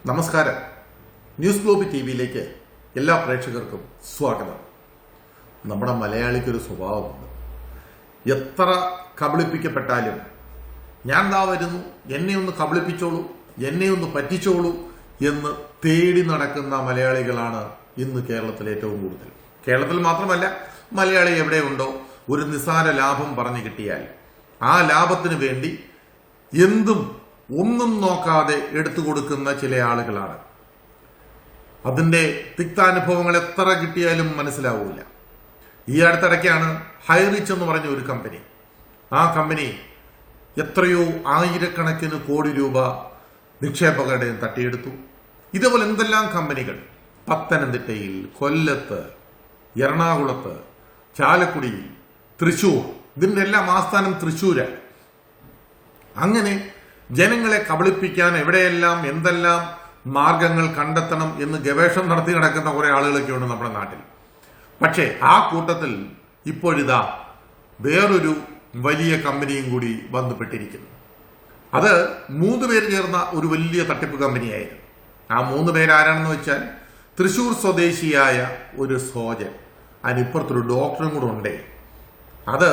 നമസ്കാരം. News globe ടിവിയിലേക്ക് എല്ലാ പ്രേക്ഷകർക്കും സ്വാഗതം. നമ്മുടെ മലയാളിക്കൊരു സ്വഭാവമുണ്ട്. എത്ര കബളിപ്പിക്കപ്പെട്ടാലും ഞാൻ ദാ വരുന്നു, എന്നെ ഒന്ന് കബളിപ്പിച്ചോളൂ, എന്നെ ഒന്ന് പറ്റിച്ചോളൂ എന്ന് തേടി നടക്കുന്ന മലയാളികളാണ് ഇന്ന് കേരളത്തിൽ ഏറ്റവും കൂടുതൽ. കേരളത്തിൽ മാത്രമല്ല, മലയാളി എവിടെയുണ്ടോ ഒരു നിസ്സാര ലാഭം പറഞ്ഞു കിട്ടിയാൽ ആ ലാഭത്തിന് വേണ്ടി എന്തും ഒന്നും നോക്കാതെ എടുത്തു കൊടുക്കുന്ന ചില ആളുകളാണ്. അതിന്റെ തിക്താനുഭവങ്ങൾ എത്ര കിട്ടിയാലും മനസ്സിലാവൂല. ഈ അടുത്തിടയ്ക്കാണ് ഹൈറിച്ച് എന്ന് പറഞ്ഞ ഒരു കമ്പനി, ആ കമ്പനി എത്രയോ ആയിരക്കണക്കിന് കോടി രൂപ നിക്ഷേപകരുടെ തട്ടിയെടുത്തു. ഇതേപോലെ എന്തെല്ലാം കമ്പനികൾ പത്തനംതിട്ടയിൽ, കൊല്ലത്ത്, എറണാകുളത്ത്, ചാലക്കുടിയിൽ, തൃശൂർ, ഇതിന്റെ എല്ലാം ആസ്ഥാനം തൃശൂരാണ്. അങ്ങനെ ജനങ്ങളെ കബളിപ്പിക്കാൻ എവിടെയെല്ലാം എന്തെല്ലാം മാർഗങ്ങൾ കണ്ടെത്തണം എന്ന് ഗവേഷണം നടത്തി നടക്കുന്ന കുറെ ആളുകളൊക്കെയുണ്ട് നമ്മുടെ നാട്ടിൽ. പക്ഷേ ആ കൂട്ടത്തിൽ ഇപ്പോഴിതാ വേറൊരു വലിയ കമ്പനിയും കൂടി ബന്ധപ്പെട്ടിരിക്കുന്നു. അത് 3 പേര് ചേർന്ന ഒരു വലിയ തട്ടിപ്പ് കമ്പനിയായിരുന്നു. ആ 3 പേരാരാണെന്ന് വെച്ചാൽ തൃശൂർ സ്വദേശിയായ ഒരു സോജൻ, അതിനിപ്പുറത്തൊരു ഡോക്ടറും കൂടെ ഉണ്ടേ. അത്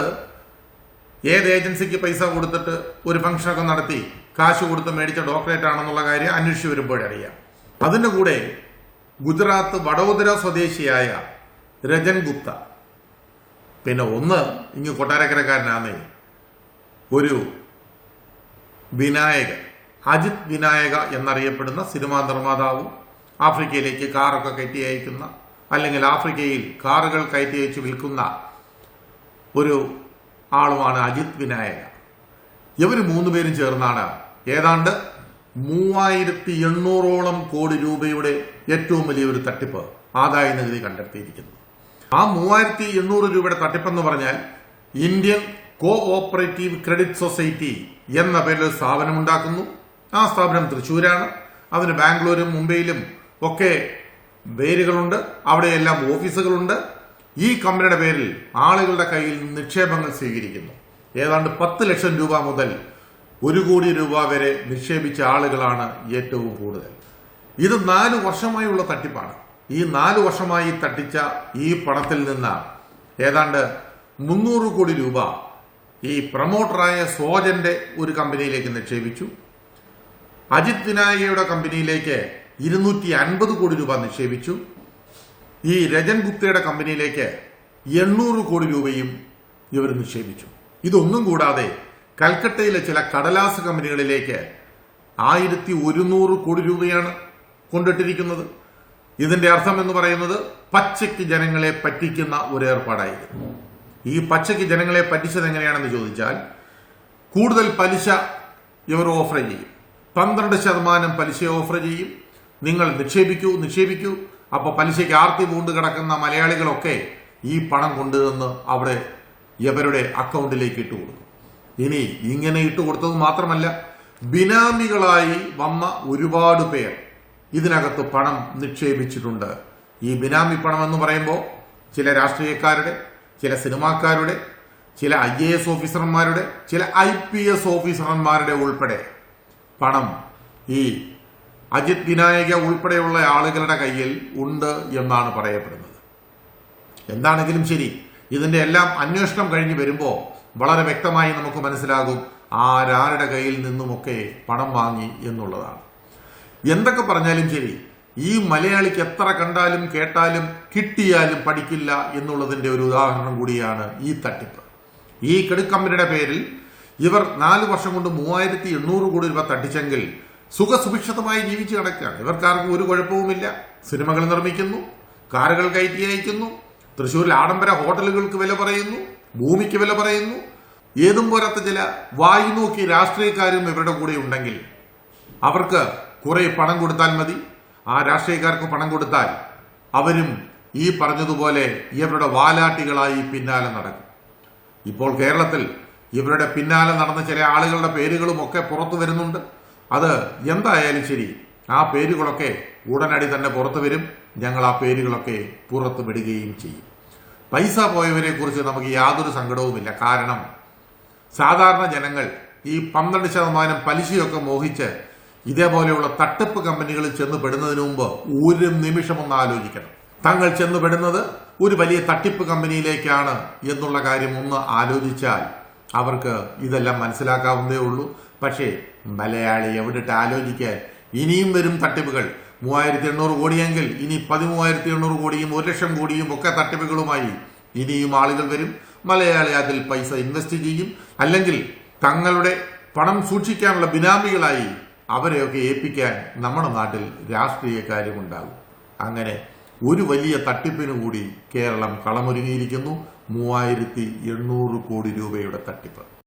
ഏത് ഏജൻസിക്ക് പൈസ കൊടുത്തിട്ട് ഒരു ഫംഗ്ഷനൊക്കെ നടത്തി കാശ് കൊടുത്ത് മേടിച്ച ഡോക്ടറേറ്റ് ആണെന്നുള്ള കാര്യം അന്വേഷിച്ച് വരുമ്പോഴറിയാം. അതിൻ്റെ കൂടെ ഗുജറാത്ത് വഡോദര സ്വദേശിയായ രജൻ ഗുപ്ത, പിന്നെ ഒന്ന് ഇങ്ങ് കൊട്ടാരക്കരക്കാരനാണ് ഒരു വിനായക, അജിത് വിനായക എന്നറിയപ്പെടുന്ന സിനിമാ നിർമ്മാതാവും ആഫ്രിക്കയിലേക്ക് കാറൊക്കെ കയറ്റി അയക്കുന്ന, അല്ലെങ്കിൽ ആഫ്രിക്കയിൽ കാറുകൾ കയറ്റി അയച്ച് വിൽക്കുന്ന ഒരു ആളുമാണ് അജിത് വിനായക. ഇവർ 3 പേരും ചേർന്നാണ് ഏതാണ്ട് 3800 കോടി രൂപയുടെ ഏറ്റവും വലിയൊരു തട്ടിപ്പ് ആദായ നികുതി കണ്ടെത്തിയിരിക്കുന്നത്. ആ 3800 രൂപയുടെ തട്ടിപ്പെന്ന് പറഞ്ഞാൽ Indian co operative credit society എന്ന പേരിൽ ഒരു സ്ഥാപനം ഉണ്ടാക്കുന്നു. ആ സ്ഥാപനം തൃശ്ശൂരാണ്. അതിന് ബാംഗ്ലൂരും മുംബൈയിലും ഒക്കെ പേരുകളുണ്ട്, അവിടെയെല്ലാം ഓഫീസുകളുണ്ട്. ഈ കമ്പനിയുടെ പേരിൽ ആളുകളുടെ കയ്യിൽ നിക്ഷേപങ്ങൾ സ്വീകരിക്കുന്നു. ഏതാണ്ട് 10 ലക്ഷം രൂപ മുതൽ 1 കോടി രൂപ വരെ നിക്ഷേപിച്ച ആളുകളാണ് ഏറ്റവും കൂടുതൽ. ഇത് 4 വർഷമായുള്ള തട്ടിപ്പാണ്. ഈ 4 വർഷമായി തട്ടിച്ച ഈ പണത്തിൽ നിന്ന് ഏതാണ്ട് 300 കോടി രൂപ ഈ പ്രൊമോട്ടറായ സോജന്റെ ഒരു കമ്പനിയിലേക്ക് നിക്ഷേപിച്ചു. അജിത് വിനായകയുടെ കമ്പനിയിലേക്ക് 250 കോടി രൂപ നിക്ഷേപിച്ചു. ഈ രജൻ ഗുപ്തയുടെ കമ്പനിയിലേക്ക് 800 കോടി രൂപയും ഇവർ നിക്ഷേപിച്ചു. ഇതൊന്നും കൂടാതെ കൽക്കട്ടയിലെ ചില കടലാസ് കമ്പനികളിലേക്ക് 1100 കോടി രൂപയാണ് കൊണ്ടിട്ടിരിക്കുന്നത്. ഇതിന്റെ അർത്ഥം എന്ന് പറയുന്നത് പച്ചയ്ക്ക് ജനങ്ങളെ പറ്റിക്കുന്ന ഒരു ഏർപ്പാടായിരുന്നു. ഈ പച്ചയ്ക്ക് ജനങ്ങളെ പറ്റിച്ചത് എങ്ങനെയാണെന്ന് ചോദിച്ചാൽ, കൂടുതൽ പലിശ ഇവർ ഓഫർ ചെയ്യും. 12% പലിശ ഓഫർ ചെയ്യും. നിങ്ങൾ നിക്ഷേപിക്കൂ. അപ്പൊ പലിശയ്ക്ക് ആർത്തി പൂണ്ട് കിടക്കുന്ന മലയാളികളൊക്കെ ഈ പണം കൊണ്ടുവന്ന് അവിടെ ഇവരുടെ അക്കൗണ്ടിലേക്ക് ഇട്ട് കൊടുക്കും. ഇനി ഇങ്ങനെ ഇട്ട് കൊടുത്തത് മാത്രമല്ല, ബിനാമികളായി വന്ന ഒരുപാട് പേർ ഇതിനകത്ത് പണം നിക്ഷേപിച്ചിട്ടുണ്ട്. ഈ ബിനാമി പണം എന്ന് പറയുമ്പോൾ ചില രാഷ്ട്രീയക്കാരുടെ, ചില സിനിമാക്കാരുടെ, ചില IAS ഓഫീസർമാരുടെ, ചില IPS ഓഫീസർമാരുടെ ഉൾപ്പെടെ പണം ഈ അജിത് വിനായക ഉൾപ്പെടെയുള്ള ആളുകളുടെ കയ്യിൽ ഉണ്ട് എന്നാണ് പറയപ്പെടുന്നത്. എന്താണെങ്കിലും ശരി, ഇതിന്റെ എല്ലാം അന്വേഷണം കഴിഞ്ഞ് വരുമ്പോൾ വളരെ വ്യക്തമായി നമുക്ക് മനസ്സിലാകും ആരാരുടെ കയ്യിൽ നിന്നുമൊക്കെ പണം വാങ്ങി എന്നുള്ളതാണ്. എന്തൊക്കെ പറഞ്ഞാലും ശരി, ഈ മലയാളിക്ക് എത്ര കണ്ടാലും കേട്ടാലും കിട്ടിയാലും പഠിക്കില്ല എന്നുള്ളതിന്റെ ഒരു ഉദാഹരണം കൂടിയാണ് ഈ തട്ടിപ്പ്. ഈ കെടുക്കമ്പനിയുടെ പേരിൽ ഇവർ 4 വർഷം കൊണ്ട് 3800 കോടി രൂപ തട്ടിച്ചെങ്കിൽ സുഖസുഭിക്ഷതമായി ജീവിച്ചു കിടക്കുകയാണ്. ഇവർക്കാർക്കും ഒരു കുഴപ്പവുമില്ല. സിനിമകൾ നിർമ്മിക്കുന്നു, കാറുകൾ കയറ്റി അയക്കുന്നു, തൃശ്ശൂരിൽ ആഡംബര ഹോട്ടലുകൾക്ക് വില പറയുന്നു, ഭൂമിക്ക് വില പറയുന്നു. ഏതും പോരാത്ത ചില വായി നോക്കി രാഷ്ട്രീയക്കാരും ഇവരുടെ കൂടെ ഉണ്ടെങ്കിൽ അവർക്ക് കുറെ പണം കൊടുത്താൽ മതി. ആ രാഷ്ട്രീയക്കാർക്ക് പണം കൊടുത്താൽ അവരും ഈ പറഞ്ഞതുപോലെ ഇവരുടെ വാലാട്ടികളായി പിന്നാലെ നടക്കും. ഇപ്പോൾ കേരളത്തിൽ ഇവരുടെ പിന്നാലെ നടന്ന ചില ആളുകളുടെ പേരുകളും ഒക്കെ പുറത്തു വരുന്നുണ്ട്. അത് എന്തായാലും ശരി, ആ പേരുകളൊക്കെ ഉടനടി തന്നെ പുറത്തു വരും. ഞങ്ങൾ ആ പേരുകളൊക്കെ പുറത്തു വിടുകയും ചെയ്യും. പൈസ പോയവരെ കുറിച്ച് നമുക്ക് യാതൊരു സങ്കടവുമില്ല. കാരണം സാധാരണ ജനങ്ങൾ ഈ 12% പലിശയൊക്കെ മോഹിച്ച് ഇതേപോലെയുള്ള തട്ടിപ്പ് കമ്പനികളിൽ ചെന്ന് പെടുന്നതിന് മുമ്പ് ഒരു നിമിഷം ഒന്ന് ആലോചിക്കണം. തങ്ങൾ ചെന്ന് പെടുന്നത് ഒരു വലിയ തട്ടിപ്പ് കമ്പനിയിലേക്കാണ് എന്നുള്ള കാര്യം ഒന്ന് ആലോചിച്ചാൽ അവർക്ക് ഇതെല്ലാം മനസ്സിലാക്കാവുന്നതേ ഉള്ളൂ. പക്ഷേ മലയാളി എവിടിട്ട് ആലോചിക്കാൻ? ഇനിയും വരും തട്ടിപ്പുകൾ. 3800 കോടിയെങ്കിൽ ഇനി 13,800 കോടിയും 1,00,000 കോടിയും ഒക്കെ തട്ടിപ്പുകളുമായി ഇനിയും ആളുകൾ വരും. മലയാളി അതിൽ പൈസ ഇൻവെസ്റ്റ് ചെയ്യും. അല്ലെങ്കിൽ തങ്ങളുടെ പണം സൂക്ഷിക്കാനുള്ള ബിനാമികളായി അവരെയൊക്കെ ഏൽപ്പിക്കാൻ നമ്മുടെ നാട്ടിൽ രാഷ്ട്രീയക്കാരുമുണ്ടാകും. അങ്ങനെ ഒരു വലിയ തട്ടിപ്പിന് കൂടി കേരളം കളമൊരുങ്ങിയിരിക്കുന്നു. 3,800 കോടി രൂപയുടെ തട്ടിപ്പ്.